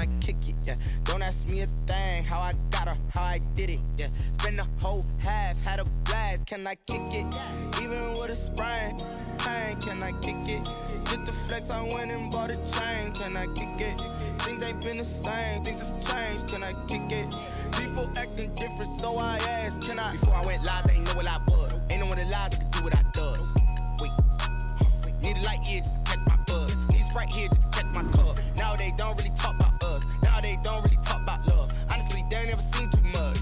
I kick it? Yeah. Don't ask me a thing, how I got her, how I did it. Yeah. Spend the whole half, had a blast. Can I kick it? Even with a sprain, pain, can I kick it? Just to flex, I went and bought a chain. Can I kick it? Things ain't been the same, things have changed. Can I kick it? People acting different, so I asked, can I? Before I went live, they ain't know what I was. Ain't no one alive that could do what I does. Wait. Need a light here just to catch my buzz. Need Sprite here just to catch my cup. Now they don't really talk about us. Now they don't really talk about love. Honestly, they ain't never seen too much.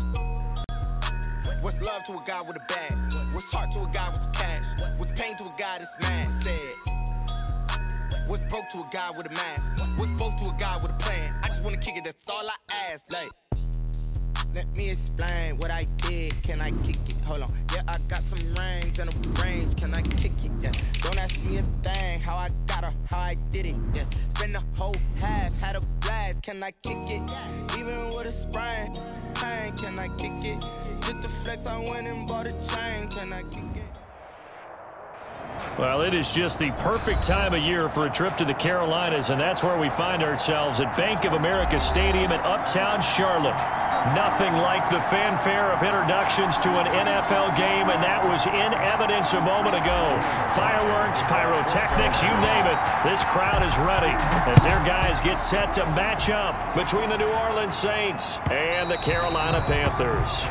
What's love to a guy with a bag? What's heart to a guy with some cash? What's pain to a guy that's mad? Said. What's broke to a guy with a mask? What's both to a guy with a plan? I just wanna kick it, that's all I ask. Like, let me explain what I did. Can I kick it? Hold on. Yeah, I got some rings and a range. Can I kick it? Yeah. Don't ask me a thing. How I got her, how I did it. Yeah. Spend the whole half, had a blast. Can I kick it? Even with a sprain, pain. Can I kick it? Just to flex, I went and bought a chain. Can I kick it? Well, it is just the perfect time of year for a trip to the Carolinas, and that's where we find ourselves at Bank of America Stadium in Uptown Charlotte. Nothing like the fanfare of introductions to an NFL game, and that was in evidence a moment ago. Fireworks, pyrotechnics, you name it, this crowd is ready as their guys get set to match up between the New Orleans Saints and the Carolina Panthers.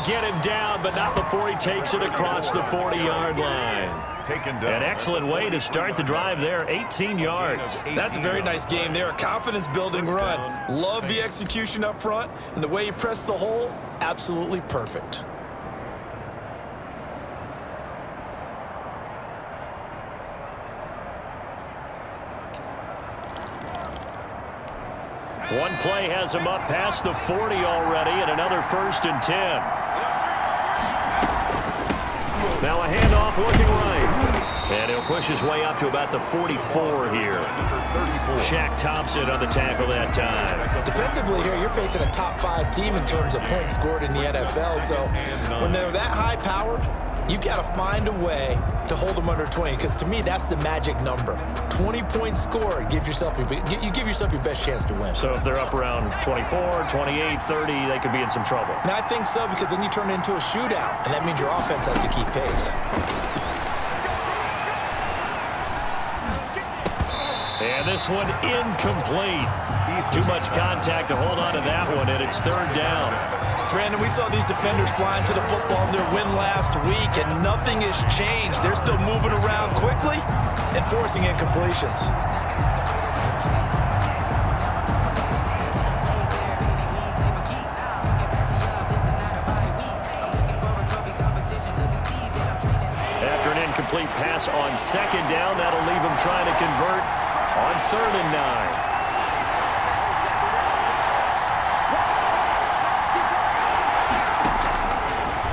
Get him down, but not before he takes it across the 40-yard line. Taken down. An excellent way to start the drive there, 18 yards. That's a very nice game there, a confidence-building run. Love the execution up front, and the way he pressed the hole, absolutely perfect. One play has him up past the 40 already, and another 1st and 10. Now a handoff looking right. And he'll push his way up to about the 44 here. Shaq Thompson on the tackle that time. Defensively here, you're facing a top 5 team in terms of points scored in the NFL. So when they're that high powered, you've got to find a way to hold them under 20, because to me, that's the magic number. 20 points scored gives yourself you give yourself your best chance to win. So if they're up around 24, 28, 30, they could be in some trouble. And I think so, because then you turn it into a shootout, and that means your offense has to keep pace. And this one incomplete. Too much contact to hold on to that one, and it's 3rd down. Brandon, we saw these defenders flying to the football in their win last week, and nothing has changed. They're still moving around quickly and forcing incompletions. After an incomplete pass on 2nd down, that'll leave him trying to convert on 3rd and 9.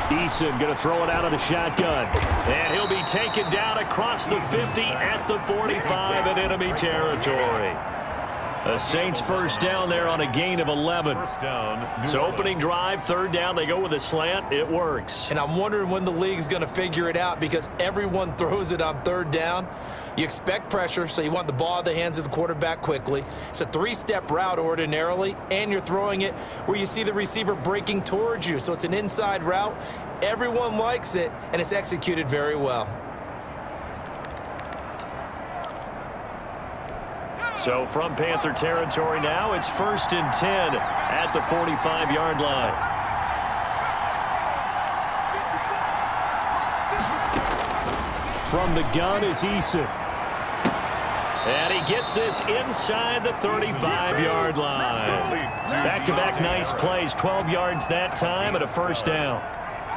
Eason going to throw it out of the shotgun. And he'll be taken down across the 50 at the 45 in enemy territory. The Saints 1st down there on a gain of 11. So opening drive, 3rd down, they go with a slant. It works. And I'm wondering when the league's going to figure it out, because everyone throws it on 3rd down. You expect pressure, so you want the ball in the hands of the quarterback quickly. It's a 3-step route ordinarily, and you're throwing it where you see the receiver breaking towards you. So it's an inside route. Everyone likes it, and it's executed very well. So from Panther territory now, it's 1st and 10 at the 45-yard line. From the gun is Eason. And he gets this inside the 35-yard line. Back-to-back nice plays, 12 yards that time and a first down.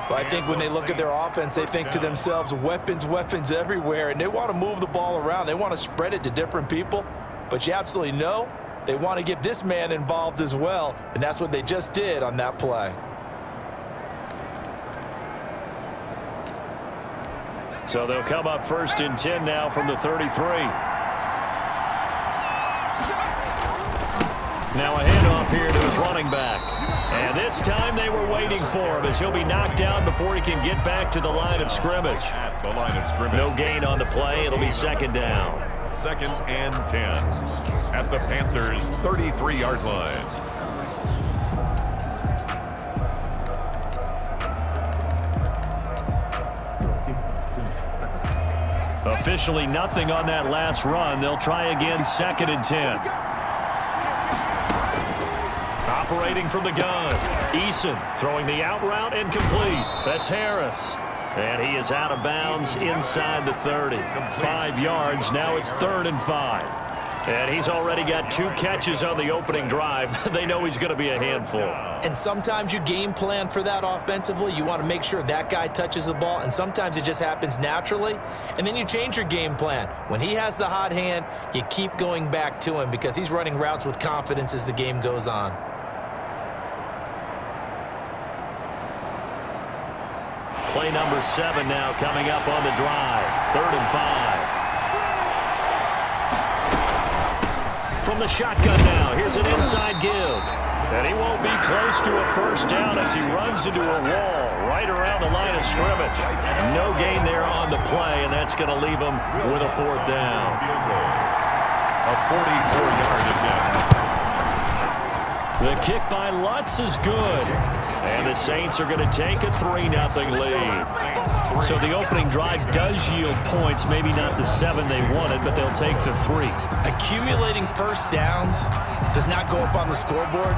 Well, I think when they look at their offense, they think to themselves, weapons, weapons everywhere, and they want to move the ball around. They want to spread it to different people, but you absolutely know they want to get this man involved as well, and that's what they just did on that play. So they'll come up 1st and 10 now from the 33. Now a handoff here to his running back. And this time they were waiting for him as he'll be knocked down before he can get back to the line of scrimmage. At the line of scrimmage. No gain on the play. It'll be 2nd down. 2nd and 10 at the Panthers' 33-yard line. Officially nothing on that last run. They'll try again 2nd and 10. Operating from the gun. Eason throwing the out route and complete. That's Harris. And he is out of bounds inside the 30. 5 yards. Now it's 3rd and 5. And he's already got 2 catches on the opening drive. They know he's going to be a handful. And sometimes you game plan for that offensively. You want to make sure that guy touches the ball, and sometimes it just happens naturally. And then you change your game plan. When he has the hot hand, you keep going back to him because he's running routes with confidence as the game goes on. Play number 7 now coming up on the drive. 3rd and 5. From the shotgun now, here's an inside give. And he won't be close to a first down as he runs into a wall right around the line of scrimmage. No gain there on the play, and that's going to leave him with a 4th down. A 44-yard attempt. The kick by Lutz is good. And the Saints are going to take a 3-0 lead. So the opening drive does yield points, maybe not the 7 they wanted, but they'll take the 3. Accumulating first downs does not go up on the scoreboard,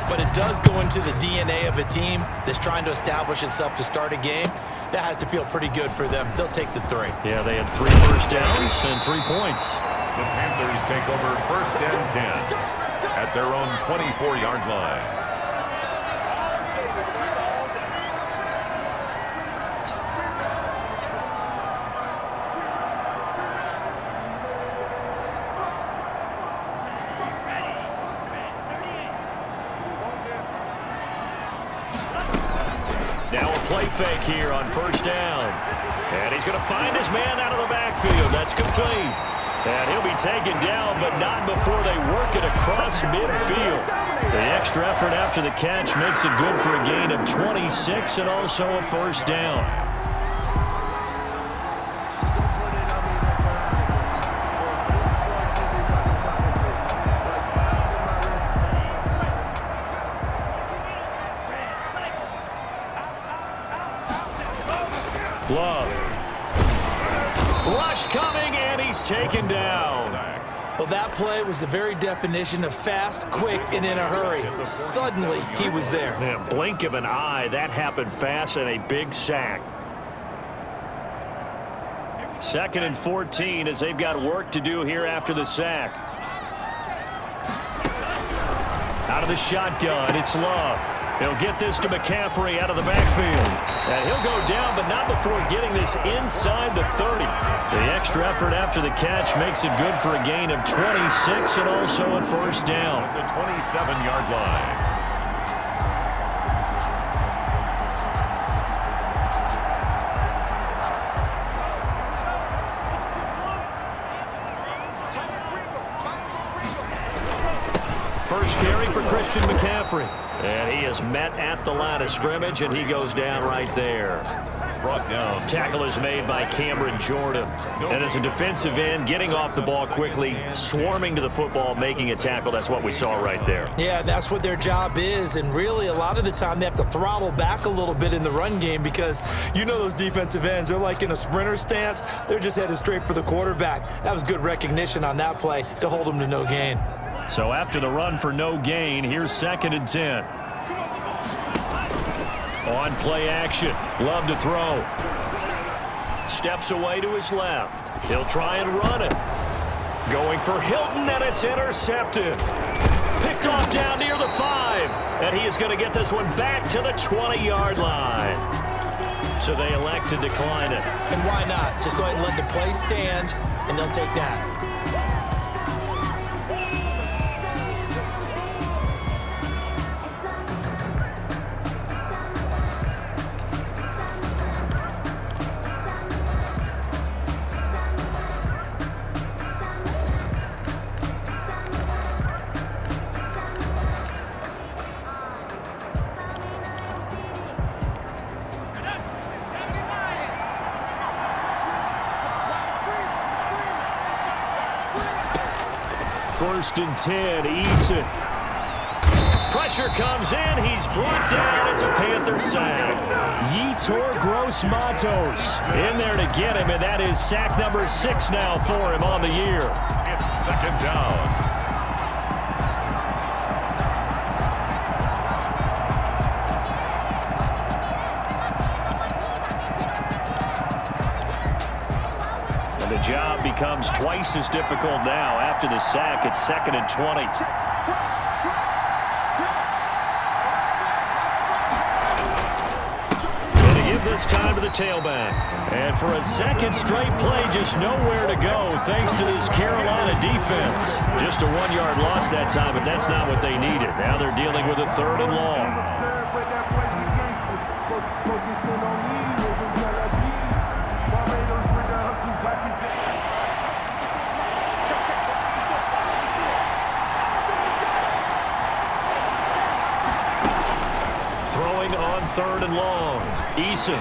but it does go into the DNA of a team that's trying to establish itself to start a game. That has to feel pretty good for them. They'll take the 3. Yeah, they had 3 first downs and 3 points. The Panthers take over 1st and 10 at their own 24-yard line. Now a play fake here on 1st down. And he's going to find his man out of the backfield. That's complete. And he'll be taken down, but not before they work it across midfield. The extra effort after the catch makes it good for a gain of 26 and also a 1st down. Love. Rush coming, and he's taken down. Well, that play was the very definition of fast, quick, and in a hurry. Suddenly, he was there. Yeah, blink of an eye, that happened fast, and a big sack. 2nd and 14 as they've got work to do here after the sack. Out of the shotgun, it's Love. He'll get this to McCaffrey out of the backfield. And he'll go down, but not before getting this inside the 30. The extra effort after the catch makes it good for a gain of 26 and also a 1st down. At the 27-yard line. First carry for Christian McCaffrey. And he is met at the line of scrimmage, and he goes down right there. Brought down. Tackle is made by Cameron Jordan. And as a defensive end, getting off the ball quickly, swarming to the football, making a tackle. That's what we saw right there. Yeah, that's what their job is. And really, a lot of the time, they have to throttle back a little bit in the run game because you know those defensive ends, they're like in a sprinter stance. They're just headed straight for the quarterback. That was good recognition on that play to hold them to no gain. So after the run for no gain, here's 2nd and 10. On play action. Love to throw. Steps away to his left. He'll try and run it. Going for Hilton, and it's intercepted. Picked off down near the 5. And he is going to get this one back to the 20-yard line. So they elect to decline it. And why not? Just go ahead and let the play stand, and they'll take that. First and 10, Eason. Pressure comes in. He's brought down. It's a Panther sack. Yetur Gross-Matos in there to get him, and that is sack number 6 now for him on the year. It's second down. The job becomes twice as difficult now after the sack. It's 2nd and 20. Going to give this time to the tailback. And for a second straight play, just nowhere to go thanks to this Carolina defense. Just a 1-yard loss that time, but that's not what they needed. Now they're dealing with a 3rd and long. Throwing on 3rd and long. Eason.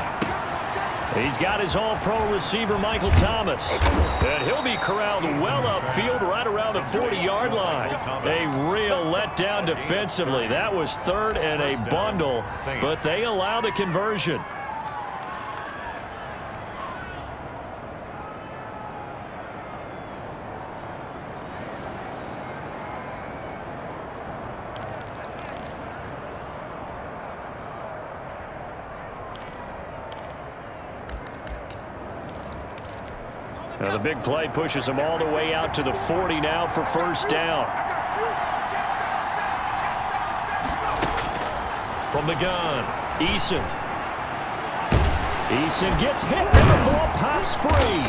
He's got his all-pro receiver, Michael Thomas. And he'll be corralled well upfield right around the 40-yard line. A real letdown defensively. That was 3rd and a bundle, but they allow the conversion. Now the big play pushes him all the way out to the 40 now for 1st down. From the gun, Eason. Eason gets hit and the ball pops free.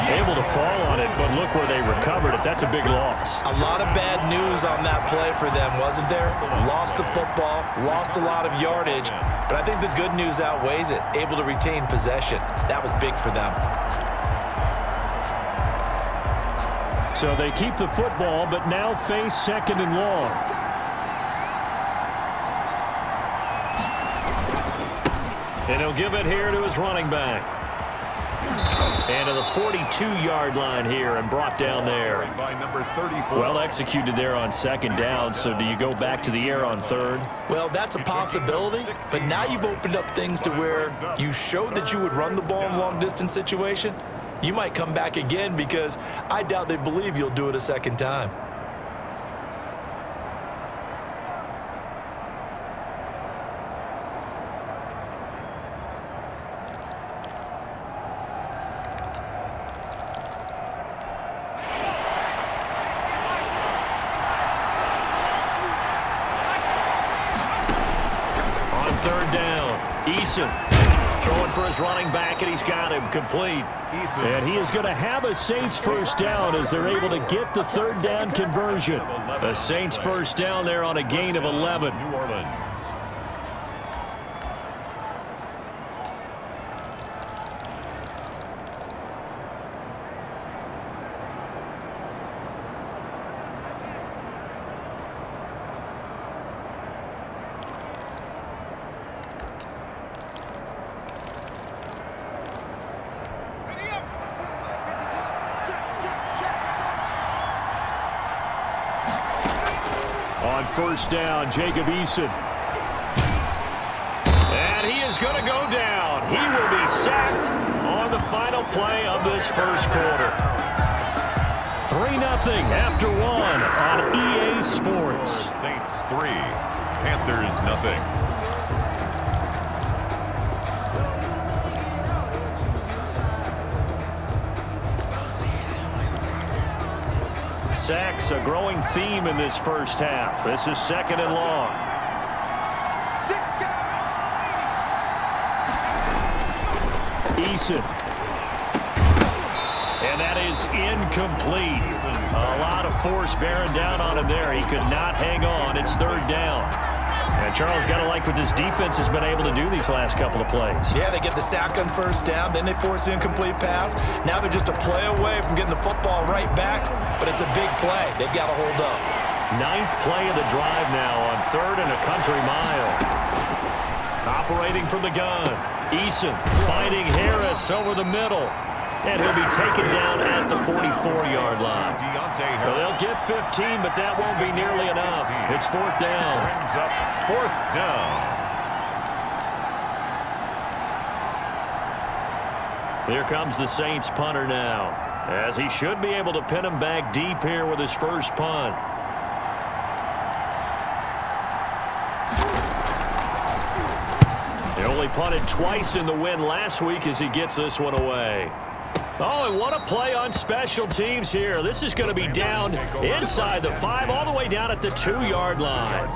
Able to fall on it, but look where they recovered it. That's a big loss. A lot of bad news on that play for them, wasn't there? Lost the football, lost a lot of yardage, but I think the good news outweighs it. Able to retain possession. That was big for them. So they keep the football, but now face 2nd and long. And he'll give it here to his running back. And to the 42-yard line here and brought down there. By number 34. Well executed there on 2nd down, so do you go back to the air on 3rd? Well, that's a possibility, but now you've opened up things to where you showed that you would run the ball in long-distance situation. You might come back again because I doubt they believe you'll do it a 2nd time. On 3rd down, Eason. Throwing for his running back, and he's got him complete. And he is going to have a Saints 1st down as they're able to get the 3rd down conversion. The Saints 1st down there on a gain of 11. New Orleans. On 1st down, Jacob Eason. And he is going to go down. He will be sacked on the final play of this 1st quarter. 3-0 after 1 on EA Sports. Saints 3, Panthers nothing. Sacks, a growing theme in this first half. This is 2nd and long. Eason. And that is incomplete. A lot of force bearing down on him there. He could not hang on. It's 3rd down. And Charles, got to like what this defense has been able to do these last couple of plays. Yeah, they get the sack on 1st down, then they force the incomplete pass. Now they're just a play away from getting the football right back, but it's a big play. They've got to hold up. 9th play of the drive now on 3rd and a country mile. Operating from the gun. Eason finding Harris over the middle. And he'll be taken down at the 44-yard line. Well, they'll get 15, but that won't be nearly enough. It's 4th down. Brings up 4th down. Here comes the Saints punter now, as he should be able to pin him back deep here with his first punt. He only punted twice in the win last week as he gets this one away. Oh, and what a play on special teams here. This is going to be down inside the 5, all the way down at the 2-yard line.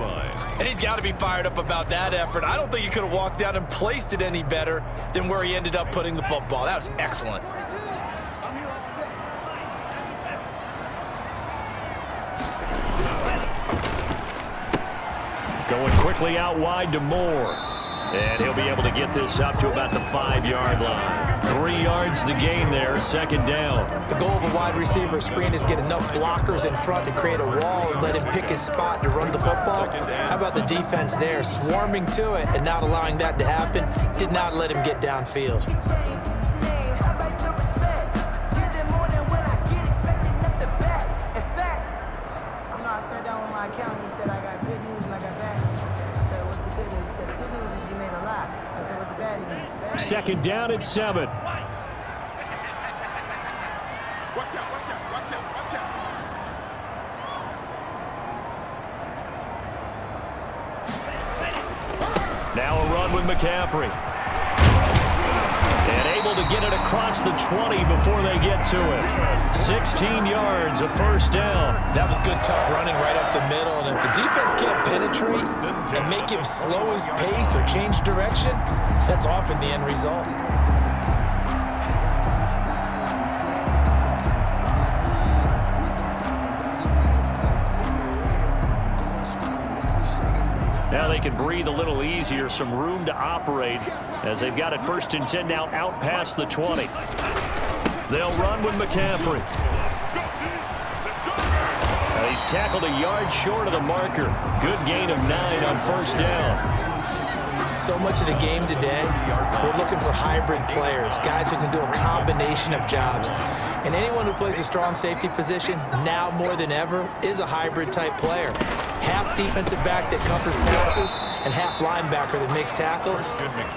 And he's got to be fired up about that effort. I don't think he could have walked out and placed it any better than where he ended up putting the football. That was excellent. Going quickly out wide to Moore. And he'll be able to get this up to about the 5-yard line. 3 yards the gain there, 2nd down. The goal of a wide receiver screen is get enough blockers in front to create a wall and let him pick his spot to run the football. How about the defense there, swarming to it and not allowing that to happen? Did not let him get downfield. Second down at 7. Watch out, watch out, watch out, watch out. Now a run with McCaffrey. And able to get it across the 20 before they get to it. 16 yards, a 1st down. That was good, tough running right up the middle. And if the defense can't penetrate and make him slow his pace or change direction, that's often the end result. Now they can breathe a little easier, some room to operate as they've got it 1st and 10 now out past the 20. They'll run with McCaffrey. Now he's tackled a yard short of the marker. Good gain of 9 on 1st down. So much of the game today, we're looking for hybrid players, guys who can do a combination of jobs. And anyone who plays a strong safety position, now more than ever, is a hybrid type player. Half defensive back that covers passes and half linebacker that makes tackles.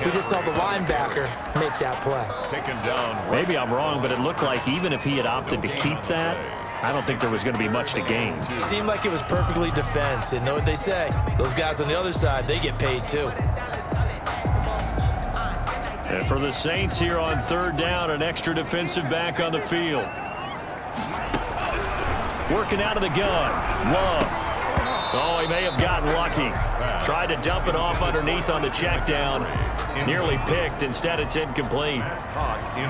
We just saw the linebacker make that play. Taken down. Maybe I'm wrong, but it looked like even if he had opted to keep that, I don't think there was going to be much to gain. Seemed like it was perfectly defense. And know what they say? Those guys on the other side, they get paid too. And for the Saints here on 3rd down, an extra defensive back on the field. Working out of the gun. Love. Oh, he may have gotten lucky. Tried to dump it off underneath on the check down. Nearly picked. Instead, it's incomplete.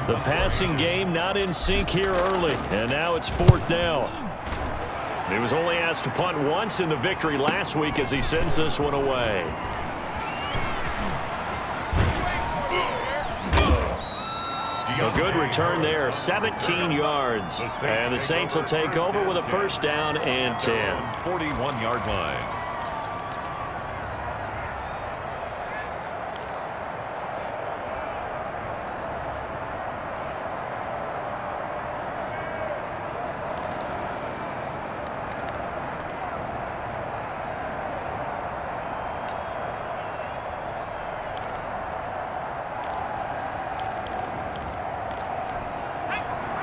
The passing game not in sync here early. And now it's 4th down. He was only asked to punt once in the victory last week as he sends this one away. A good return there, 17 yards. And the Saints will take over with a 1st down and 10. 41-yard line.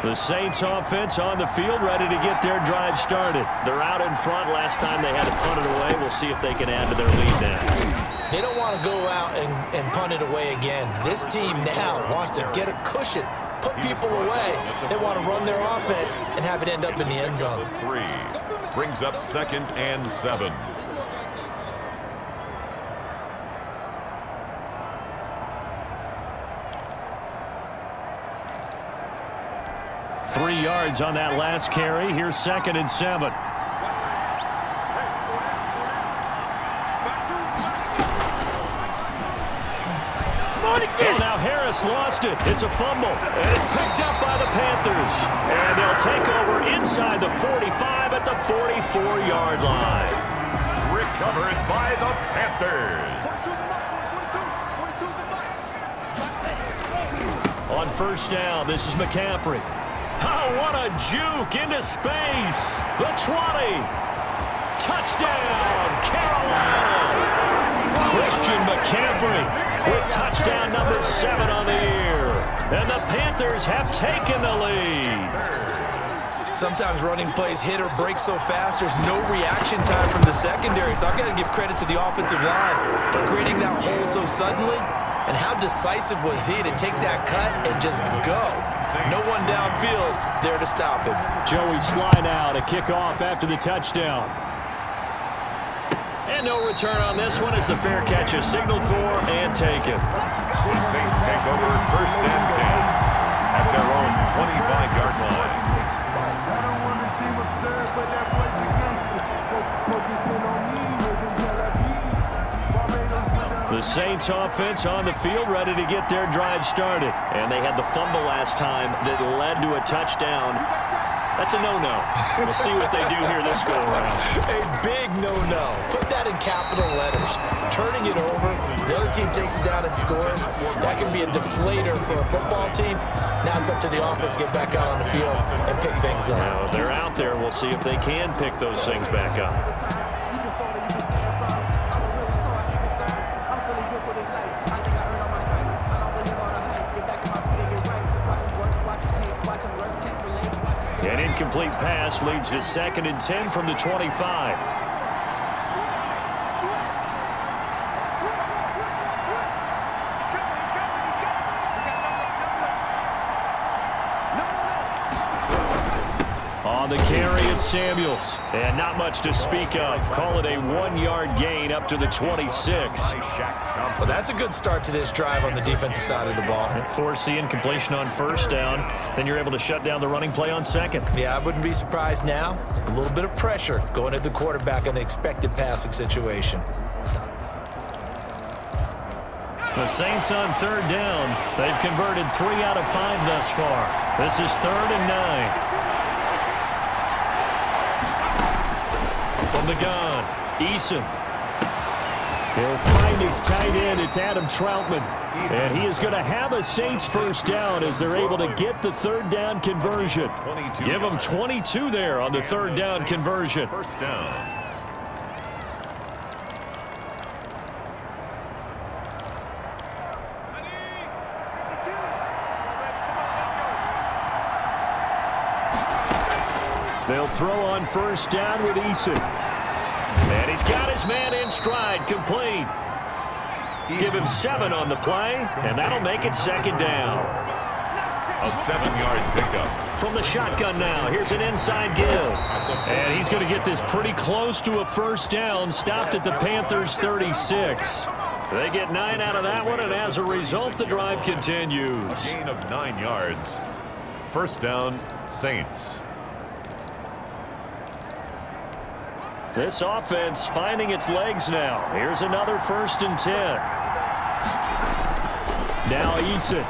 The Saints offense on the field, ready to get their drive started. They're out in front. Last time they had to punt it away. We'll see if they can add to their lead now. They don't want to go out and punt it away again. This team now wants to get a cushion put people away. They want to run their offense and have it end up in the end zone. 3 brings up 2nd and 7. Three yards on that last carry. Here's 2nd and 7. And now Harris lost it. It's a fumble. And it's picked up by the Panthers. And they'll take over inside the 45 at the 44-yard line. Recovered by the Panthers. On 1st down, this is McCaffrey. Oh, what a juke into space. The 20. Touchdown, Carolina. Christian McCaffrey with touchdown number 7 on the year. And the Panthers have taken the lead. Sometimes running plays hit or break so fast, there's no reaction time from the secondary. So I've got to give credit to the offensive line for creating that hole so suddenly. And how decisive was he to take that cut and just go? No one downfield there to stop him. Joey Sly now to kick off after the touchdown. And no return on this one as the fair catch is signaled for and taken. The Saints take over 1st and 10 at their own 25-yard line. I don't want to seem absurd, but that boy's a gangster. Focusing on me, living Tel Aviv. The Saints offense on the field ready to get their drive started. And they had the fumble last time that led to a touchdown. That's a no-no. We'll see what they do here this go-around. A big no-no. Put that in capital letters. Turning it over, the other team takes it down and scores. That can be a deflator for a football team. Now it's up to the offense to get back out on the field and pick things up. Now they're out there. We'll see if they can pick those things back up. An incomplete pass leads to 2nd and 10 from the 25. On the carry, it's Samuels. And not much to speak of. Call it a 1-yard gain up to the 26. Well, that's a good start to this drive on the defensive side of the ball. Force the incompletion on 1st down. Then you're able to shut down the running play on 2nd. Yeah, I wouldn't be surprised now. A little bit of pressure going at the quarterback in an expected passing situation. The Saints on 3rd down. They've converted 3 out of 5 thus far. This is 3rd and 9. From the gun, Eason. He'll find his tight end. It's Adam Troutman. And he is going to have a Saints 1st down as they're able to get the 3rd down conversion. Give them 22 there on the 3rd down conversion. 1st down. They'll throw on 1st down with Eason. And he's got his man in stride, complete. Give him 7 on the play, and that'll make it 2nd down. A 7-yard pickup. From the shotgun now, here's an inside give. And he's going to get this pretty close to a 1st down, stopped at the Panthers' 36. They get 9 out of that one, and as a result, the drive continues. A gain of 9 yards. 1st down, Saints. This offense finding its legs now. Here's another 1st and 10. Now Eason.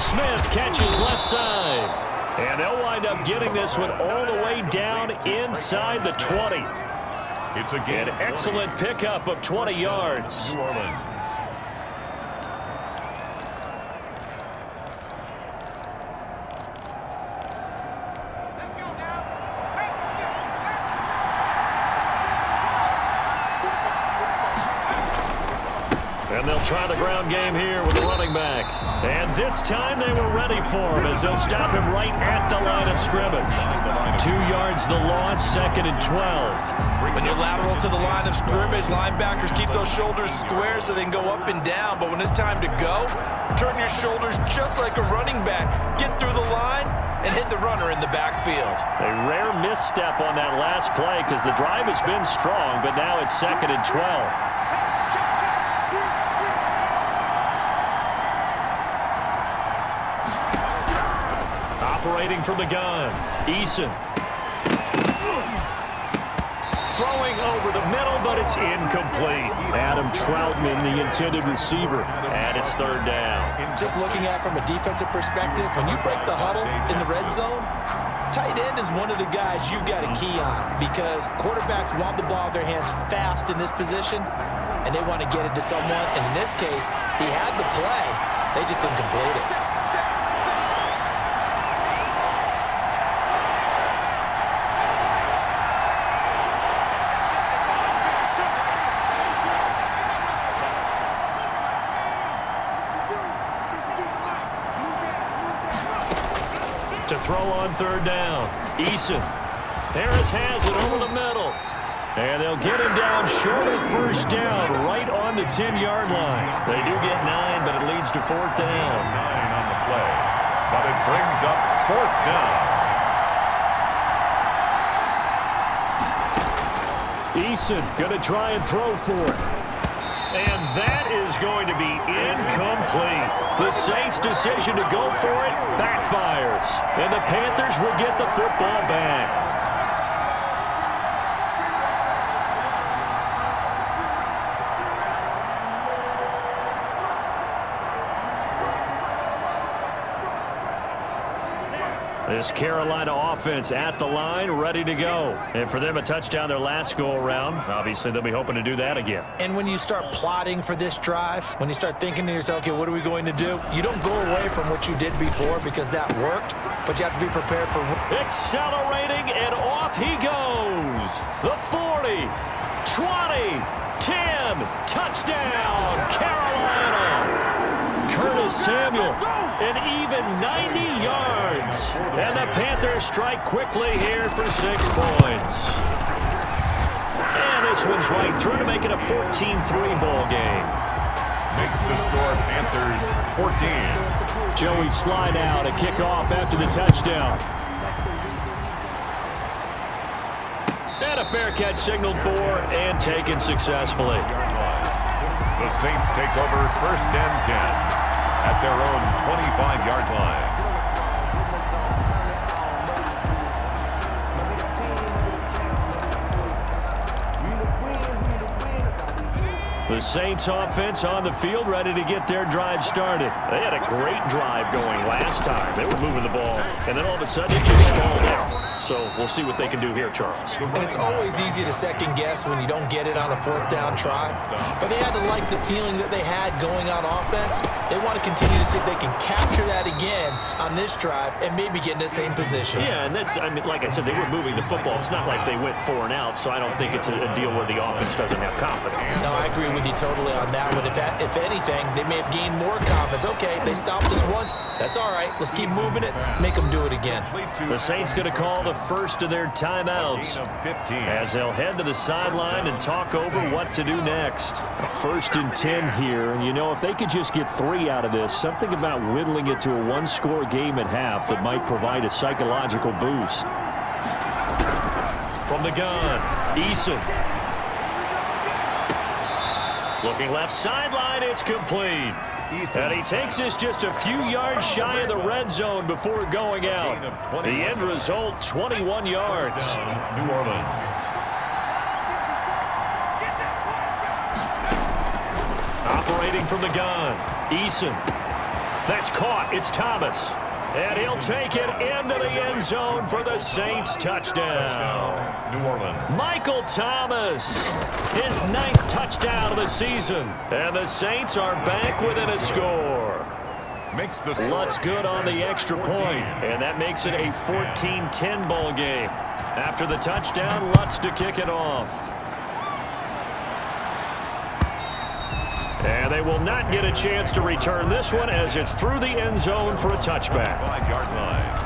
Smith catches left side. And they'll wind up getting this one all the way down inside the 20. It's a gain. An excellent pickup of 20 yards. New Orleans. And they'll try the ground game here with the running back. And this time they were ready for him as they'll stop him right at the line of scrimmage. 2 yards the loss, 2nd and 12. When your lateral to the line of scrimmage. Linebackers keep those shoulders square so they can go up and down. But when it's time to go, turn your shoulders just like a running back. Get through the line and hit the runner in the backfield. A rare misstep on that last play because the drive has been strong, but now it's 2nd and 12. Operating from the gun, Eason. Throwing over the middle, but it's incomplete. Adam Troutman, the intended receiver, and it's 3rd down. Just looking at it from a defensive perspective, when you break the huddle in the red zone, tight end is one of the guys you've got to key on because quarterbacks want the ball in their hands fast in this position, and they want to get it to someone. And in this case, he had the play. They just didn't complete it. To throw on 3rd down, Eason. Harris has it over the middle. And they'll get him down short of 1st down, right on the 10-yard line. They do get 9, but it leads to 4th down. 9 on the play, but it brings up 4th down. Eason going to try and throw for it. And that is going to be incomplete. The Saints' decision to go for it backfires. And the Panthers will get the football back. This Carolina offense at the line, ready to go. And for them, a touchdown their last go-around. Obviously, they'll be hoping to do that again. And when you start plotting for this drive, when you start thinking to yourself, okay, what are we going to do? You don't go away from what you did before because that worked, but you have to be prepared for... Accelerating, and off he goes. The 40, 20, 10, touchdown, Carolina. Curtis Samuel, an even 90 yards. And the Panthers strike quickly here for 6 points. And this one's right through to make it a 14-3 ball game. Makes the score Panthers 14. Joey slide out, a kickoff after the touchdown. And a fair catch signaled for and taken successfully. The Saints take over 1st and 10 at their own 25-yard line. The Saints offense on the field, ready to get their drive started. They had a great drive going last time. They were moving the ball, and then all of a sudden it just stalled out. So we'll see what they can do here, Charles. And it's always easy to second guess when you don't get it on a 4th down try. But they had to like the feeling that they had going on offense. They want to continue to see if they can capture that again on this drive and maybe get in the same position. Yeah, and that's, I mean, like I said, they were moving the football. It's not like they went 4 and out, so I don't think it's a deal where the offense doesn't have confidence. No, I agree with you totally on that one. If anything, they may have gained more confidence. Okay, they stopped us once. That's all right. Let's keep moving it. Make them do it again. The Saints going to call the first of their timeouts as they'll head to the sideline and talk over what to do next. A 1st and 10 here, and you know, if they could just get 3 out of this, something about whittling it to a 1-score game at half that might provide a psychological boost. From the gun, Eason. Looking left sideline, it's complete. And he takes this just a few yards shy of the red zone before going out. The end result, 21 yards. New Orleans. Operating from the gun, Eason. That's caught. It's Thomas. And he'll take it into the end zone for the Saints touchdown. New Orleans. Michael Thomas, his 9th touchdown of the season. And the Saints are back within a score. Makes the Lutz good on the extra point, and that makes it a 14-10 ball game. After the touchdown, Lutz to kick it off. And they will not get a chance to return this one as it's through the end zone for a touchback. 5-yard line.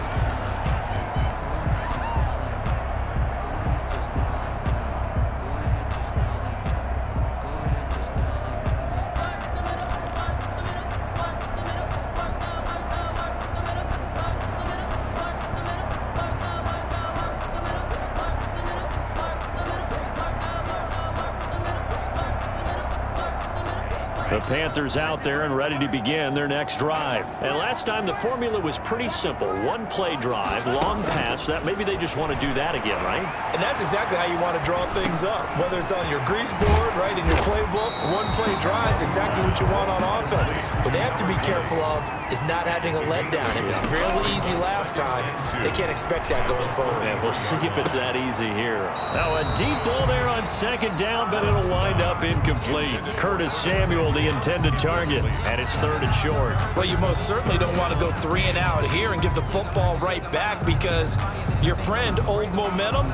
The Panthers out there and ready to begin their next drive. And last time the formula was pretty simple. One play drive, long pass. That maybe they just want to do that again, right? And that's exactly how you want to draw things up. Whether it's on your grease board, right, in your playbook, one play drive is exactly what you want on offense. What they have to be careful of is not having a letdown. It was real easy last time. They can't expect that going forward. And we'll see if it's that easy here. Now a deep ball there on second down, but it'll wind up incomplete. Curtis Samuel, the intended target, and it's 3rd and short. Well, you most certainly don't want to go 3 and out here and give the football right back, because your friend, Old Momentum,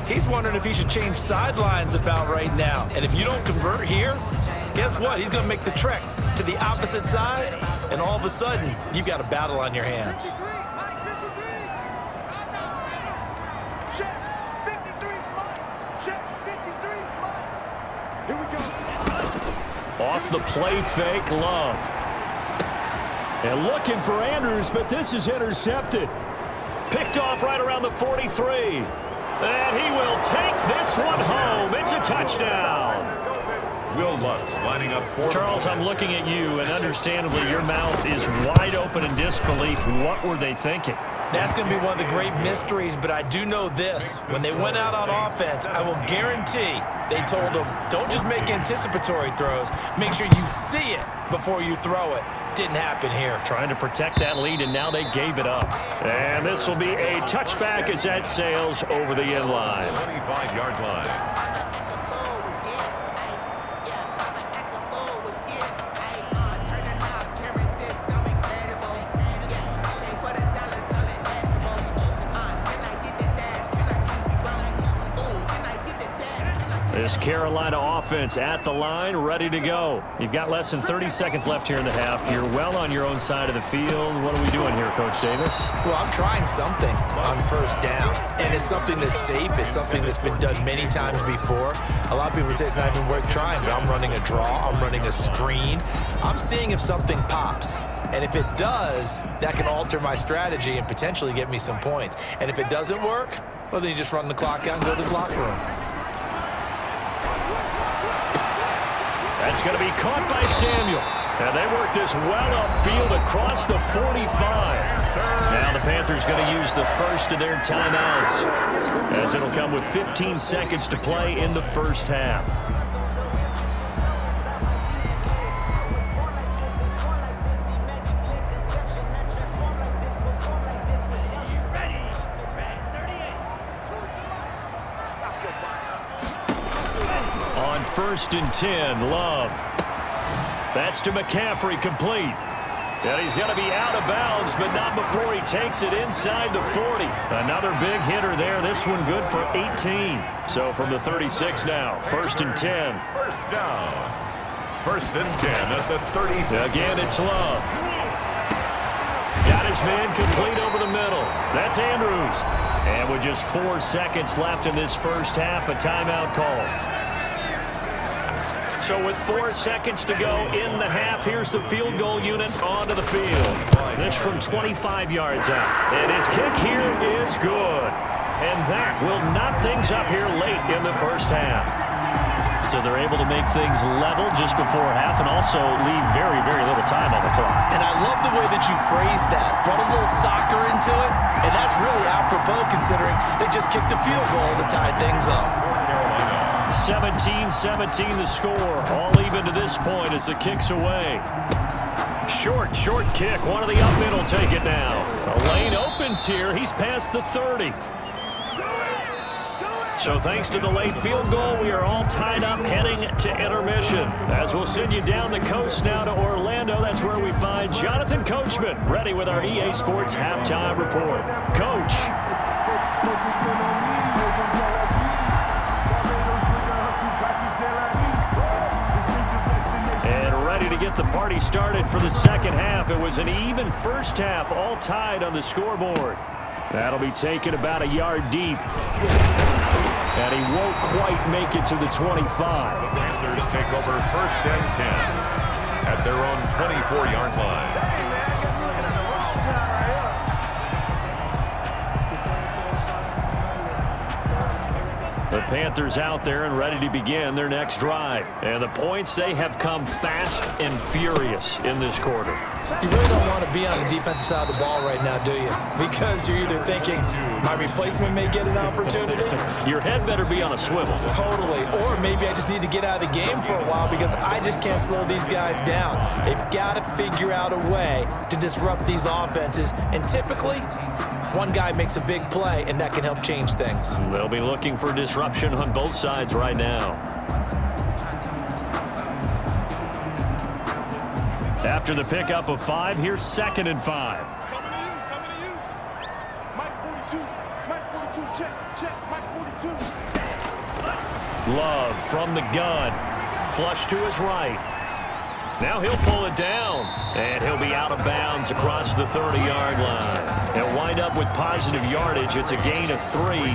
he's wondering if he should change sidelines about right now. And if you don't convert here, guess what? He's going to make the trek to the opposite side, and all of a sudden, you've got a battle on your hands. Off the play fake, Love. And looking for Andrews, but this is intercepted. Picked off right around the 43. And he will take this one home. It's a touchdown. Will Lutz lining up for Charles, I'm looking at you, and understandably your mouth is wide open in disbelief. What were they thinking? That's going to be one of the great mysteries, but I do know this. When they went out on offense, I will guarantee they told them, don't just make anticipatory throws. Make sure you see it before you throw it. Didn't happen here. Trying to protect that lead, and now they gave it up. And this will be a touchback as that sails over the end line. 25-yard line. This Carolina offense at the line, ready to go. You've got less than 30 seconds left here in the half. You're well on your own side of the field. What are we doing here, Coach Davis? Well, I'm trying something on first down, and it's something that's safe. It's something that's been done many times before. A lot of people say it's not even worth trying, but I'm running a draw. I'm running a screen. I'm seeing if something pops. And if it does, that can alter my strategy and potentially get me some points. And if it doesn't work, well, then you just run the clock out and go to the locker room. That's going to be caught by Samuel. And they work this well upfield across the 45. Now the Panthers going to use the first of their timeouts, as it'll come with 15 seconds to play in the first half. On 1st and 10, Love. That's to McCaffrey, complete. And he's going to be out of bounds, but not before he takes it inside the 40. Another big hitter there. This one good for 18. So from the 36 now, 1st and 10. First down. 1st and 10 at the 36. Again, it's Love. Got his man complete over the middle. That's Andrews. And with just 4 seconds left in this first half, a timeout call. So with 4 seconds to go in the half, here's the field goal unit onto the field. This from 25 yards out. And his kick here is good. And that will knock things up here late in the first half. So they're able to make things level just before half and also leave very, very little time on the clock. And I love the way that you phrased that. Brought a little soccer into it. And that's really apropos considering they just kicked a field goal to tie things up. 17-17 the score. All even to this point as the kick's away. Short kick. One of the up men will take it now. The lane opens here. He's past the 30. So thanks to the late field goal, we are all tied up heading to intermission. As we'll send you down the coast now to Orlando, that's where we find Jonathan Coachman ready with our EA Sports halftime report. Coach. And ready to get the party started for the second half. It was an even first half, all tied on the scoreboard. That'll be taken about a yard deep. And he won't quite make it to the 25. The Panthers take over 1st and 10 at their own 24-yard line. The Panthers out there and ready to begin their next drive. And the points, they have come fast and furious in this quarter. You really don't want to be on the defensive side of the ball right now, do you? Because you're either thinking, my replacement may get an opportunity. Your head better be on a swivel. Totally. Or maybe I just need to get out of the game for a while because I just can't slow these guys down. They've got to figure out a way to disrupt these offenses. And typically, one guy makes a big play, and that can help change things. They'll be looking for disruption on both sides right now. After the pickup of 5, here's 2nd and 5. Coming to you. Mike 42. Mike 42. Check. Mike 42. Love from the gun. Flush to his right. Now he'll pull it down, and he'll be out of bounds across the 30-yard line. He'll wind up with positive yardage. It's a gain of 3,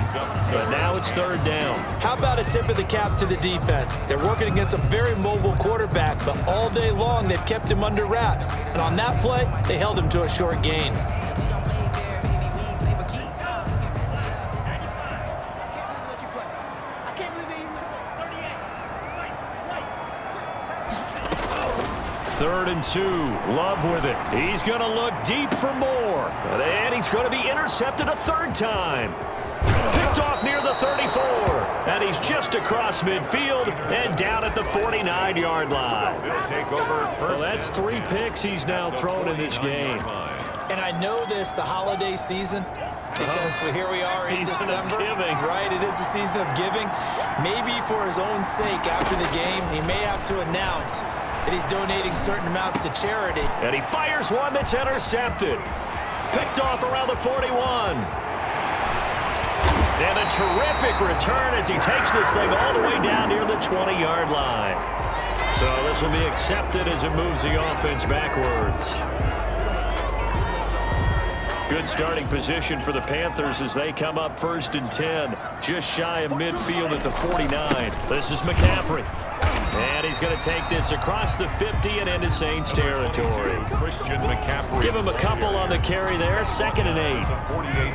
but now it's 3rd down. How about a tip of the cap to the defense? They're working against a very mobile quarterback, but all day long they've kept him under wraps. And on that play, they held him to a short gain. Third and 2. Love with it. He's going to look deep for more. And he's going to be intercepted a 3rd time. Picked off near the 34. And he's just across midfield and down at the 49-yard line. Well, that's 3 picks he's now thrown in this game. And I know this, the holiday season, because here we are in December. Giving. Right, it is the season of giving. Maybe for his own sake after the game, he may have to announce that he's donating certain amounts to charity. And he fires one that's intercepted. Picked off around the 41. And a terrific return as he takes this thing all the way down near the 20-yard line. So this will be accepted as it moves the offense backwards. Good starting position for the Panthers as they come up 1st and 10. Just shy of midfield at the 49. This is McCaffrey. And he's going to take this across the 50 and into Saints territory. Give him a couple on the carry there. 2nd and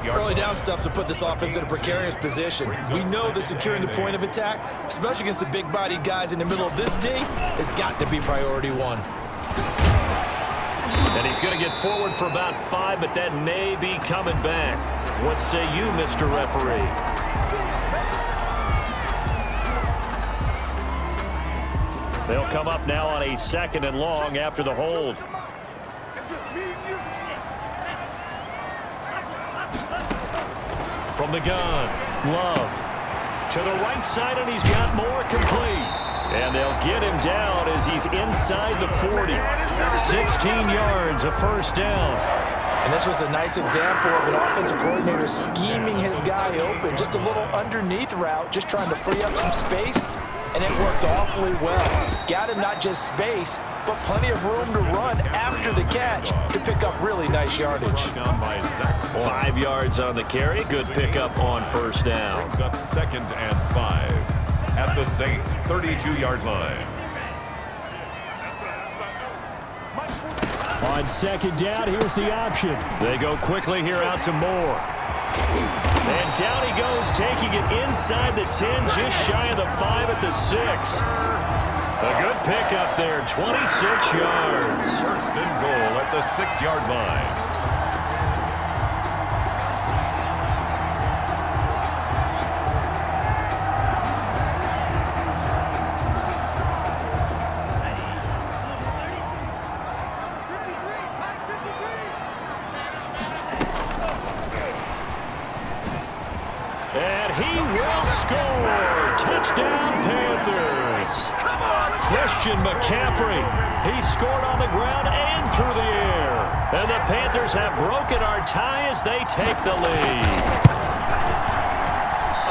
8. Early down stuff to put this offense in a precarious position. We know that securing the point of attack, especially against the big-bodied guys in the middle of this D, has got to be priority 1. And he's going to get forward for about 5, but that may be coming back. What say you, Mr. Referee? They'll come up now on a 2nd and long after the hold. It's just me and you. From the gun, Love. To the right side, and he's got more complete. And they'll get him down as he's inside the 40. 16 yards, a 1st down. And this was a nice example of an offensive coordinator scheming his guy open. Just a little underneath route, just trying to free up some space. And it worked awfully well. Got him not just space, but plenty of room to run after the catch to pick up really nice yardage. 5 yards on the carry. Good pickup on 1st down. Brings up 2nd and 5 at the Saints' 32-yard line. On 2nd down, here's the option. They go quickly here out to Moore. And down he goes, taking it inside the 10, just shy of the 5 at the 6. A good pickup there, 26 yards. 1st and goal at the 6-yard line. Christian McCaffrey. He scored on the ground and through the air. And the Panthers have broken our tie as they take the lead.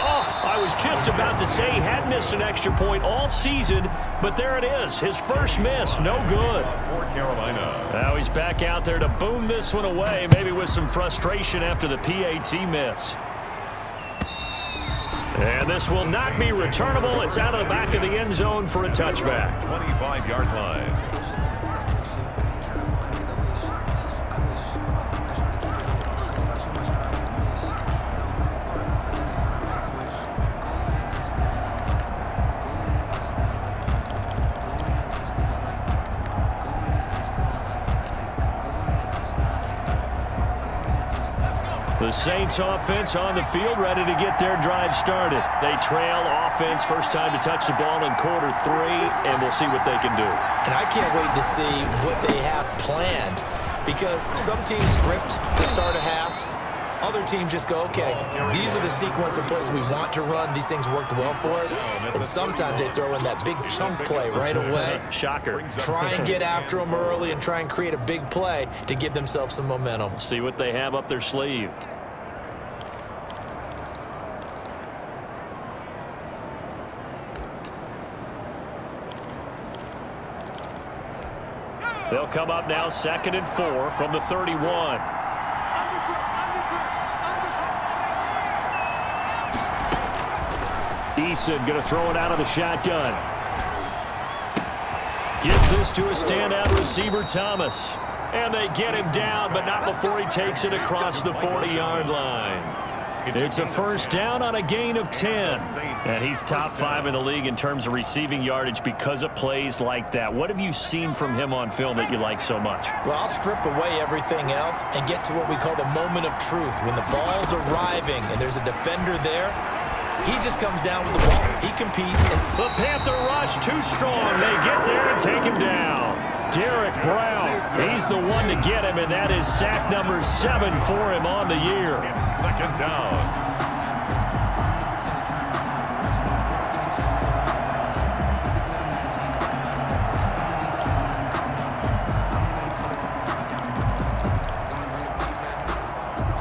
Oh, I was just about to say he had missed an extra point all season, but there it is. His first miss, no good. For Carolina. Now he's back out there to boom this one away, maybe with some frustration after the PAT miss. And this will not be returnable. It's out of the back of the end zone for a touchback. 25-yard line. The Saints offense on the field, ready to get their drive started. They trail offense, first time to touch the ball in quarter 3, and we'll see what they can do. And I can't wait to see what they have planned, because some teams script to start a half. Other teams just go, okay, these are the sequence of plays we want to run. These things worked well for us. And sometimes they throw in that big chunk play right away. Shocker. Try and get after them early and try and create a big play to give themselves some momentum. See what they have up their sleeve. They'll come up now 2nd and 4 from the 31. Eason going to throw it out of the shotgun. Gets this to a standout receiver, Thomas. And they get him down, but not before he takes it across the 40-yard line. It's a first down on a gain of 10. And he's top 5 in the league in terms of receiving yardage because of plays like that. What have you seen from him on film that you like so much? Well, I'll strip away everything else and get to what we call the moment of truth. When the ball's arriving and there's a defender there, he just comes down with the ball. He competes. And the Panther rush too strong. They get there and take him down. Derek Brown, he's the one to get him, and that is sack number 7 for him on the year. 2nd down.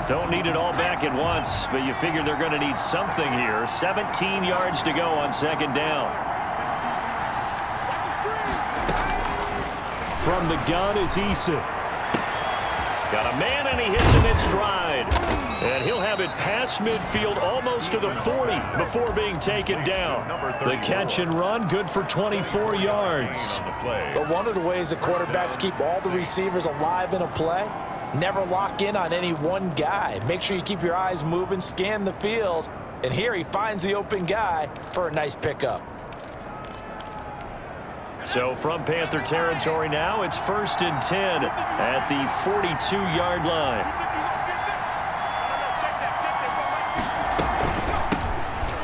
Don't need it all back at once, but you figure they're going to need something here. 17 yards to go on 2nd down. From the gun is Eason. Got a man, and he hits him in stride. And he'll have it past midfield almost to the 40 before being taken down. The catch and run, good for 24 yards. But one of the ways that quarterbacks keep all the receivers alive in a play, never lock in on any one guy. Make sure you keep your eyes moving, scan the field. And here he finds the open guy for a nice pickup. So from Panther territory now, it's 1st and 10 at the 42-yard line.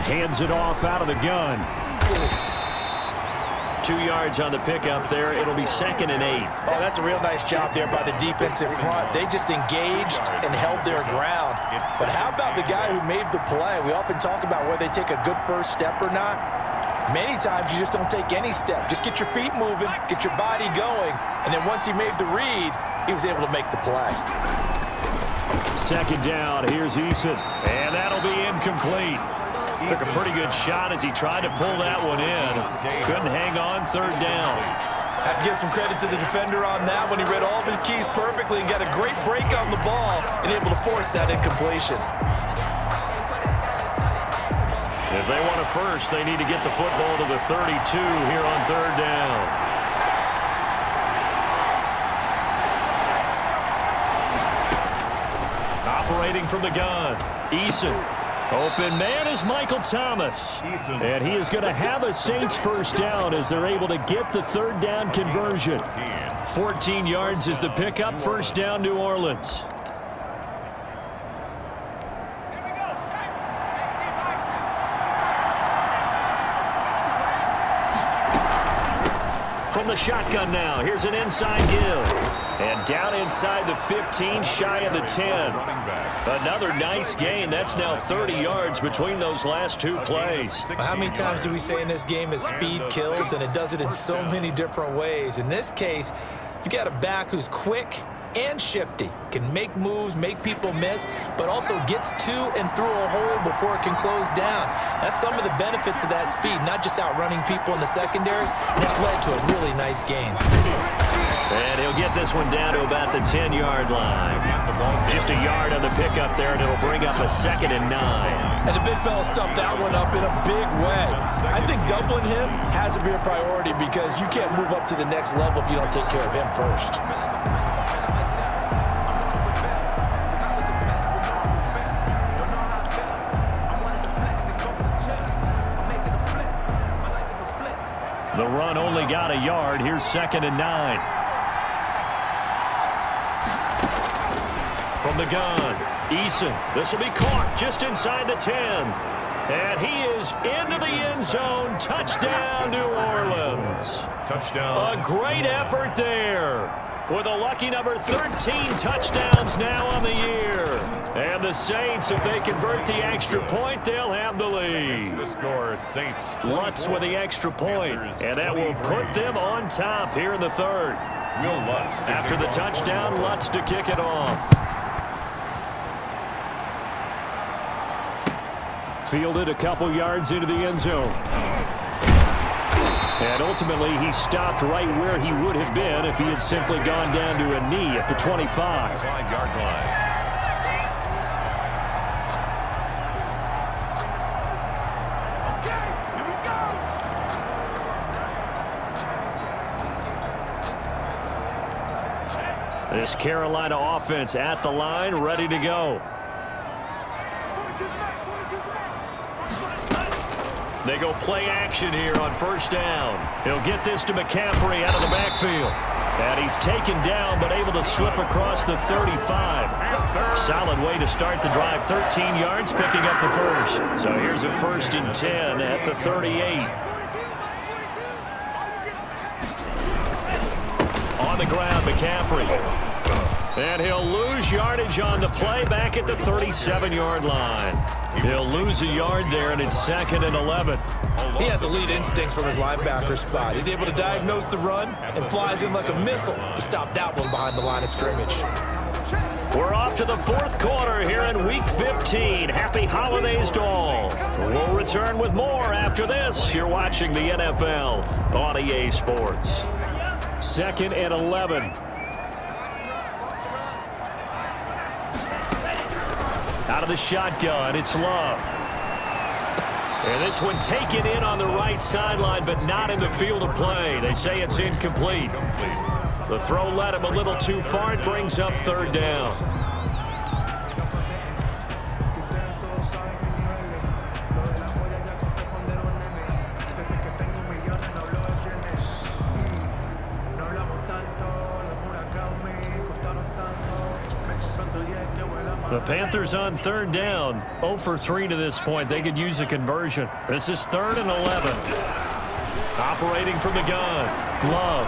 Hands it off out of the gun. 2 yards on the pickup there. It'll be 2nd and 8. Oh, that's a real nice job there by the defensive front. They just engaged and held their ground. But how about the guy who made the play? We often talk about whether they take a good first step or not. Many times you just don't take any step. Just get your feet moving, get your body going, and then once he made the read, he was able to make the play. 2nd down, here's Eason, and that'll be incomplete. Took a pretty good shot as he tried to pull that one in. Couldn't hang on, 3rd down. I have to give some credit to the defender on that when he read all of his keys perfectly and got a great break on the ball and able to force that incompletion. If they want a first, they need to get the football to the 32 here on 3rd down. Operating from the gun, Eason. Open man is Michael Thomas. And he is going to have a Saints first down as they're able to get the 3rd down conversion. 14 yards is the pickup, 1st down New Orleans. From the shotgun now, here's an inside give. And down inside the 15, shy of the 10. Another nice gain. That's now 30 yards between those last 2 plays. How many times do we say in this game that speed kills, and it does it in so many different ways? In this case, you got a back who's quick and shifty, can make moves, make people miss, but also gets to and through a hole before it can close down. That's some of the benefits of that speed, not just outrunning people in the secondary. That led to a really nice gain. And he'll get this one down to about the 10-yard line. Just a yard on the pickup there, and it'll bring up a 2nd and 9. And the big fella stuffed that one up in a big way. I think doubling him has to be a priority because you can't move up to the next level if you don't take care of him first. The run only got a yard. Here's 2nd and 9. From the gun, Eason, this will be caught just inside the 10. And he is into the end zone. Touchdown, New Orleans. Touchdown. A great effort there. With a lucky number 13 touchdowns now on the year. And the Saints, if they convert the extra point, they'll have the lead. The score, Saints 24. Lutz with the extra point, and that will put them on top here in the third. After the touchdown, Lutz to kick it off. Fielded a couple yards into the end zone. And ultimately, he stopped right where he would have been if he had simply gone down to a knee at the 25. 5-yard line. This Carolina offense at the line, ready to go. They go play action here on first down. He'll get this to McCaffrey out of the backfield. And he's taken down but able to slip across the 35. Solid way to start the drive. 13 yards, picking up the first. So here's a 1st and 10 at the 38. On the ground, McCaffrey. And he'll lose yardage on the play back at the 37-yard line. He'll lose a yard there, and it's 2nd and 11. He has elite instincts from his linebacker spot. He's able to diagnose the run and flies in like a missile to stop that one behind the line of scrimmage. We're off to the 4th quarter here in Week 15. Happy holidays to all. We'll return with more after this. You're watching the NFL on EA Sports. 2nd and 11. Out of the shotgun, it's Love. And this one taken in on the right sideline, but not in the field of play. They say it's incomplete. The throw led him a little too far. It brings up 3rd down. The Panthers on 3rd down. 0 for 3 to this point. They could use a conversion. This is 3rd and 11. Operating from the gun. Love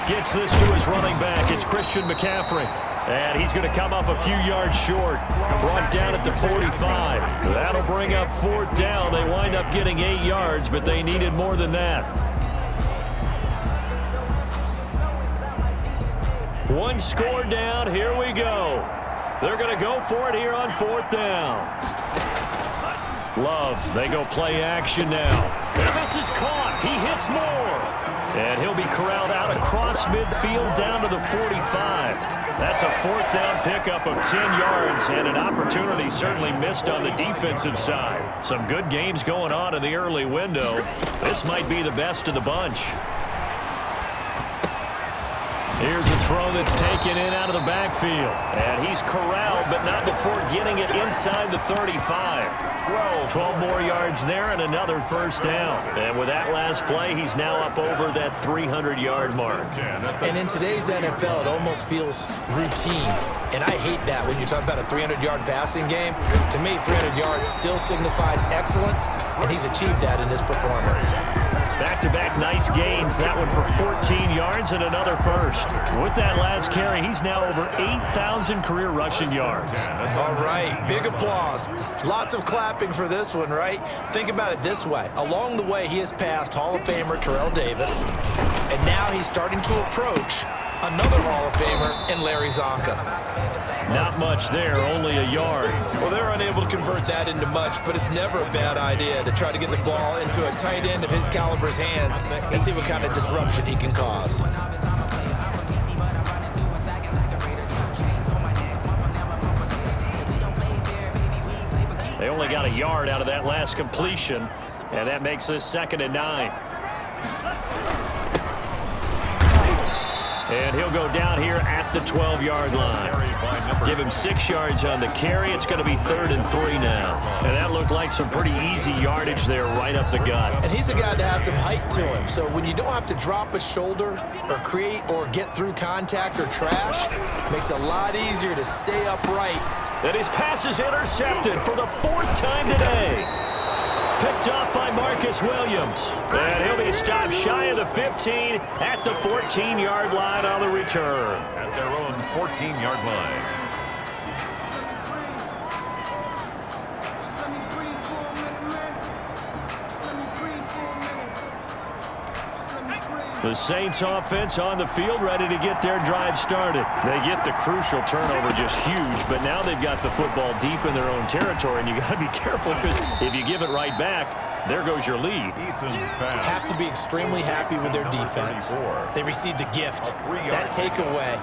gets this to his running back. It's Christian McCaffrey. And he's going to come up a few yards short. Brought down at the 45. That'll bring up 4th down. They wind up getting 8 yards, but they needed more than that. One score down. Here we go. They're going to go for it here on 4th down. Love, they go play action now. And this is caught. He hits more. And he'll be corralled out across midfield down to the 45. That's a 4th down pickup of 10 yards and an opportunity certainly missed on the defensive side. Some good games going on in the early window. This might be the best of the bunch. Here's a throw that's taken in out of the backfield. And he's corralled, but not before getting it inside the 35. 12 more yards there and another 1st down. And with that last play, he's now up over that 300-yard mark. And in today's NFL, it almost feels routine. And I hate that when you talk about a 300-yard passing game. To me, 300 yards still signifies excellence, and he's achieved that in this performance. Back-to-back nice gains. That one for 14 yards and another 1st. With that last carry, he's now over 8,000 career rushing yards. All right, big applause. Lots of clapping for this one, right? Think about it this way. Along the way, he has passed Hall of Famer Terrell Davis, and now he's starting to approach another Hall of Famer in Larry Zonka. Not much there, only a yard. Well, they're unable to convert that into much, but it's never a bad idea to try to get the ball into a tight end of his caliber's hands and see what kind of disruption he can cause. They only got a yard out of that last completion, and that makes this 2nd and 9. And he'll go down here at the 12-yard line. Give him 6 yards on the carry. It's going to be 3rd and 3 now. And that looked like some pretty easy yardage there right up the gut. And he's a guy that has some height to him. So when you don't have to drop a shoulder or create or get through contact or trash, it makes it a lot easier to stay upright. And his pass is intercepted for the 4th time today. Picked off by Marcus Williams. And he'll be stopped shy of the 15 at the 14-yard line on the return. At their own 14-yard line. The Saints offense on the field, ready to get their drive started. They get the crucial turnover, just huge, but now they've got the football deep in their own territory, and you got to be careful because if you give it right back, there goes your lead. Have to be extremely happy with their defense. They received a gift, that takeaway.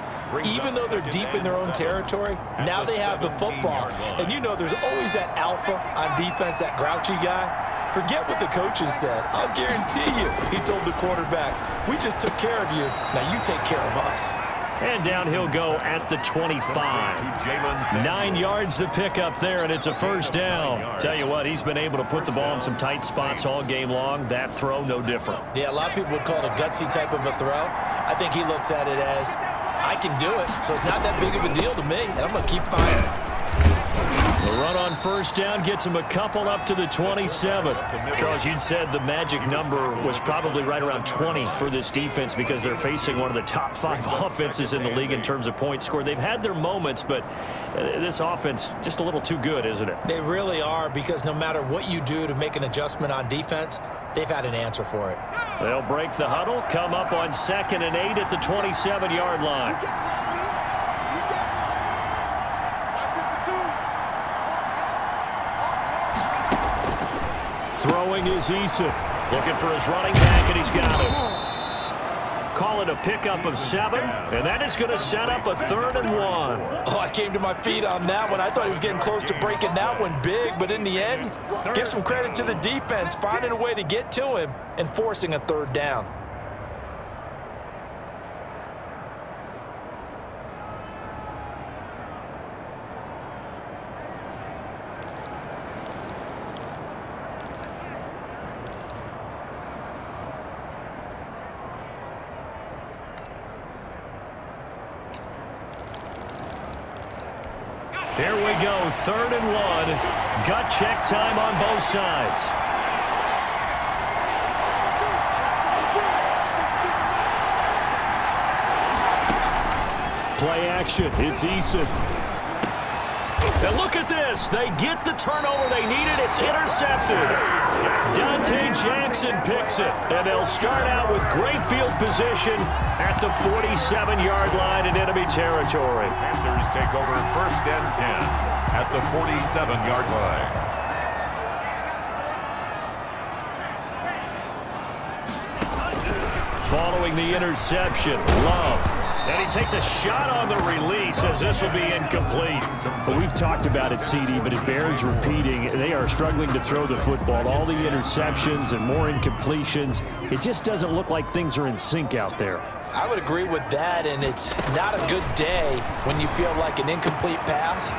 Even though they're deep in their own territory, now they have the football. And you know there's always that alpha on defense, that grouchy guy. Forget what the coaches said. I'll guarantee you, he told the quarterback, we just took care of you. Now you take care of us. And down he'll go at the 25. 9 yards to pick up there, and it's a 1st down. Tell you what, he's been able to put the ball in some tight spots all game long. That throw, no different. Yeah, a lot of people would call it a gutsy type of a throw. I think he looks at it as, I can do it, so it's not that big of a deal to me, and I'm going to keep firing. The run on 1st down gets him a couple up to the 27. Charles, you'd said the magic number was probably right around 20 for this defense because they're facing one of the top 5 offenses in the league in terms of points scored. They've had their moments, but this offense just a little too good, isn't it? They really are, because no matter what you do to make an adjustment on defense, they've had an answer for it. They'll break the huddle, come up on 2nd and 8 at the 27-yard line. Throwing is Eason. Looking for his running back, and he's got it. Call it a pickup of 7, and that is going to set up a 3rd and 1. Oh, I came to my feet on that one. I thought he was getting close to breaking that one big, but in the end, give some credit to the defense, finding a way to get to him and forcing a 3rd down. Here we go, 3rd and 1. Gut check time on both sides. Play action, it's Eason. And look at this, they get the turnover they needed, it's intercepted. Dante Jackson picks it, and they'll start out with great field position at the 47-yard line in enemy territory. Panthers take over 1st and 10 at the 47-yard line. Following the interception, Love. And he takes a shot on the release as this will be incomplete. Well, we've talked about it, CD, but it bears repeating. They are struggling to throw the football. All the interceptions and more incompletions. It just doesn't look like things are in sync out there. I would agree with that, and it's not a good day when you feel like an incomplete pass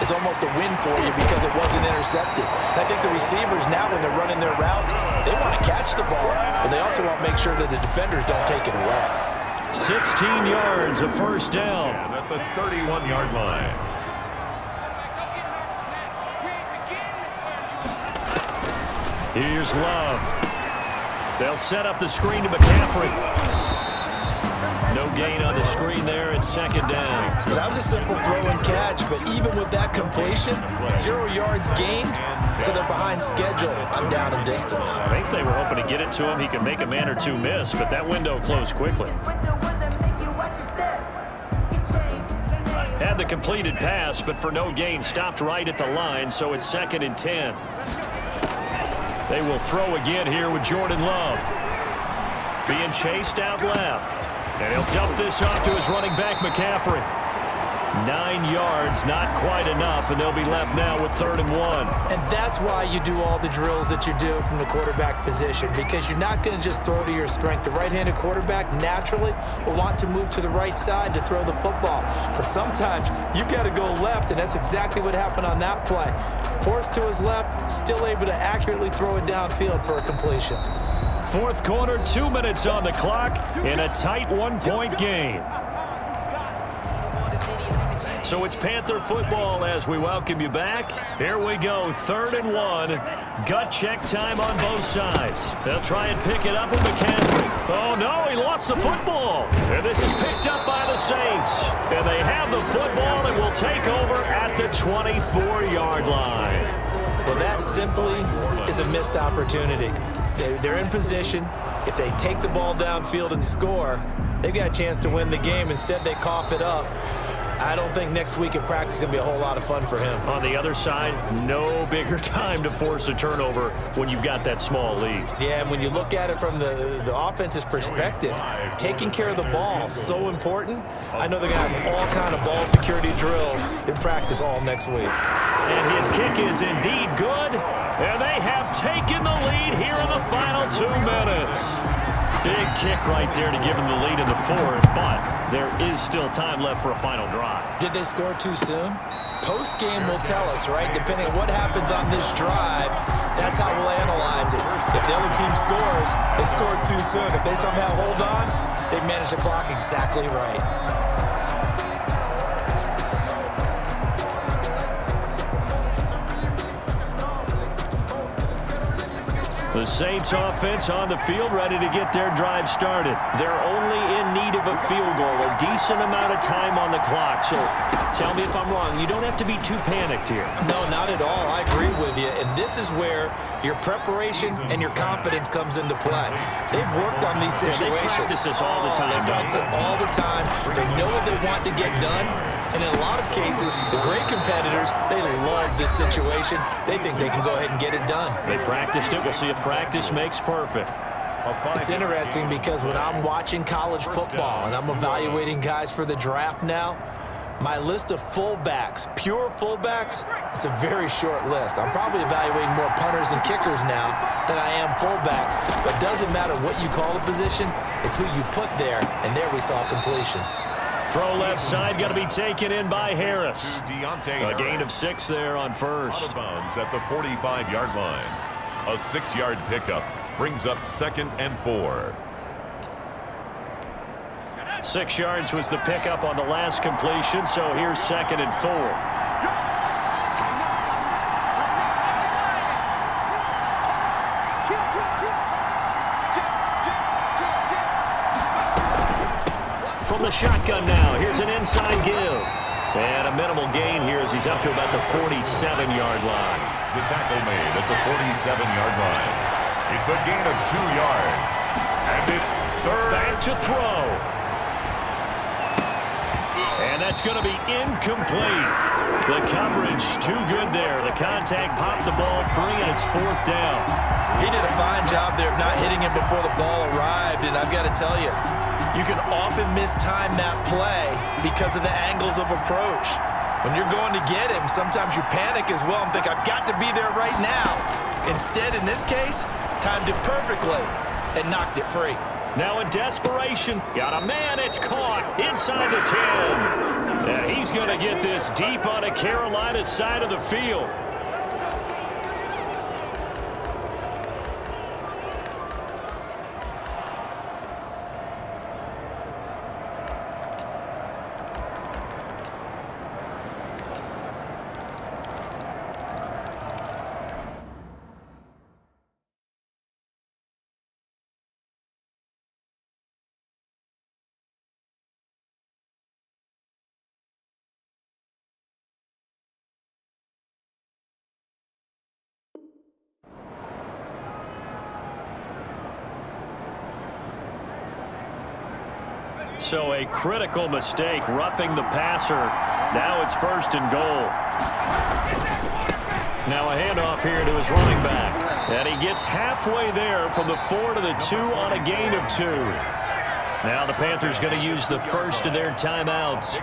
is almost a win for you because it wasn't intercepted. And I think the receivers now, when they're running their routes, they want to catch the ball, but they also want to make sure that the defenders don't take it away. 16 yards, a 1st down. At the 31-yard line. Here's Love. They'll set up the screen to McCaffrey. No gain on the screen there, and 2nd down. Well, that was a simple throw and catch, but even with that completion, 0 yards gained, so they're behind schedule on down and distance. I think they were hoping to get it to him. He could make a man or two miss, but that window closed quickly. Had the completed pass, but for no gain, stopped right at the line, so it's 2nd and 10. They will throw again here with Jordan Love. Being chased out left. And he'll dump this off to his running back, McCaffrey. 9 yards, not quite enough, and they'll be left now with 3rd and 1. And that's why you do all the drills that you do from the quarterback position, because you're not going to just throw to your strength. The right-handed quarterback naturally will want to move to the right side to throw the football. But sometimes you got to go left, and that's exactly what happened on that play. Forced to his left, still able to accurately throw it downfield for a completion. 4th quarter, 2 minutes on the clock in a tight 1-point game. So it's Panther football as we welcome you back. Here we go, 3rd and 1. Gut check time on both sides. They'll try and pick it up with McCaffrey. Oh, no, he lost the football. And this is picked up by the Saints. And they have the football and will take over at the 24-yard line. Well, that simply is a missed opportunity. They're in position. If they take the ball downfield and score, they've got a chance to win the game. Instead, they cough it up. I don't think next week at practice is going to be a whole lot of fun for him. On the other side, no bigger time to force a turnover when you've got that small lead. Yeah, and when you look at it from the offense's perspective, taking care of the ball is so important. I know they're going to have all kind of ball security drills in practice all next week. And his kick is indeed good, and they have taken the lead here in the final 2 minutes. Big kick right there to give them the lead in the 4th, but there is still time left for a final drive. Did they score too soon? Post-game will tell us, right? Depending on what happens on this drive, that's how we'll analyze it. If the other team scores, they scored too soon. If they somehow hold on, they manage the clock exactly right. The Saints offense on the field, ready to get their drive started. They're only in need of a field goal, a decent amount of time on the clock. So tell me if I'm wrong. You don't have to be too panicked here. No, not at all. I agree with you. And this is where your preparation and your confidence comes into play. They've worked on these situations. Yeah, they practice this all the time. They practice it all the time. They know what they want to get done. And in a lot of cases, the great competitors, they love this situation. They think they can go ahead and get it done. They practiced it. We'll see if practice makes perfect. It's interesting because when I'm watching college football and I'm evaluating guys for the draft now, my list of fullbacks, pure fullbacks, it's a very short list. I'm probably evaluating more punters and kickers now than I am fullbacks. But it doesn't matter what you call a position, it's who you put there. And there we saw completion. Throw left side, going to be taken in by Harris. A gain of 6 there on first. Out of bounds at the 45-yard line. A 6-yard pickup brings up 2nd and 4. 6 yards was the pickup on the last completion, so here's 2nd and 4. From the shotgun now, here's an inside give. And a minimal gain here as he's up to about the 47-yard line. The tackle made at the 47-yard line. It's a gain of 2 yards. And it's 3rd. Back to throw. And that's going to be incomplete. The coverage too good there. The contact popped the ball free, and it's 4th down. He did a fine job there of not hitting him before the ball arrived, and I've got to tell you, you can often mistime that play because of the angles of approach. When you're going to get him, sometimes you panic as well and think, I've got to be there right now. Instead, in this case, timed it perfectly and knocked it free. Now in desperation, got a man, it's caught inside the 10. And he's going to get this deep on a Carolina side of the field. So a critical mistake, roughing the passer. Now it's 1st and goal. Now a handoff here to his running back. And he gets halfway there from the 4 to the 2 on a gain of 2. Now the Panthers going to use the first of their timeouts.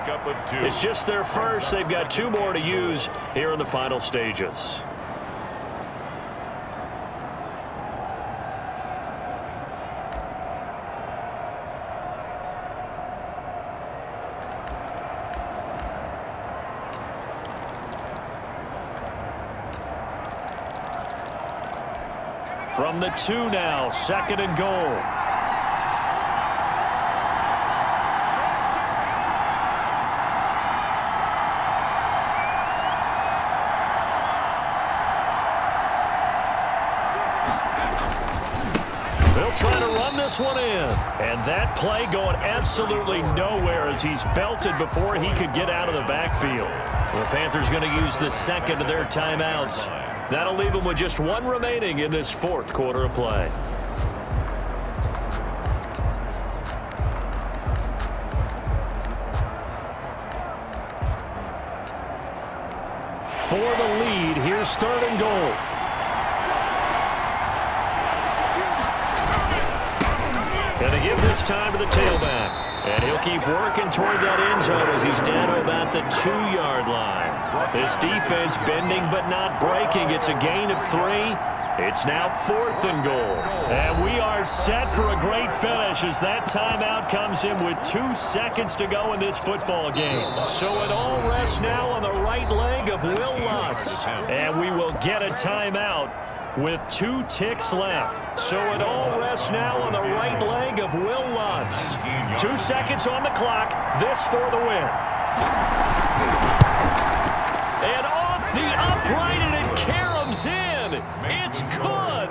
It's just their first. They've got 2 more to use here in the final stages. From the 2 now, 2nd and goal. They'll try to run this one in. And that play going absolutely nowhere as he's belted before he could get out of the backfield. The Panthers going to use the 2nd of their timeouts. That'll leave them with just 1 remaining in this 4th quarter of play. For the lead, here's 3rd and goal. And they give this time to the tailback. And he'll keep working toward that end zone as he's down to about the 2-yard line. This defense bending but not breaking. It's a gain of 3. It's now 4th and goal. And we are set for a great finish as that timeout comes in with 2 seconds to go in this football game. So it all rests now on the right leg of Will Lutz. And we will get a timeout with 2 ticks left. So it all rests now on the right leg of Will Lutz. 2 seconds on the clock. This for the win. And off the upright, and it caroms in. It's good.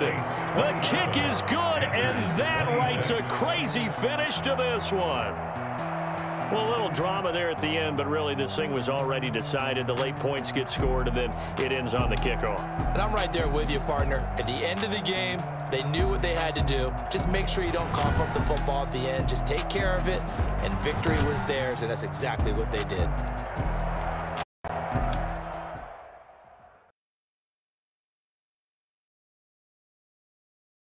The kick is good, and that writes a crazy finish to this one. Well, a little drama there at the end, but really this thing was already decided. The late points get scored, and then it ends on the kickoff. And I'm right there with you, partner. At the end of the game, they knew what they had to do. Just make sure you don't cough up the football at the end. Just take care of it, and victory was theirs, and that's exactly what they did.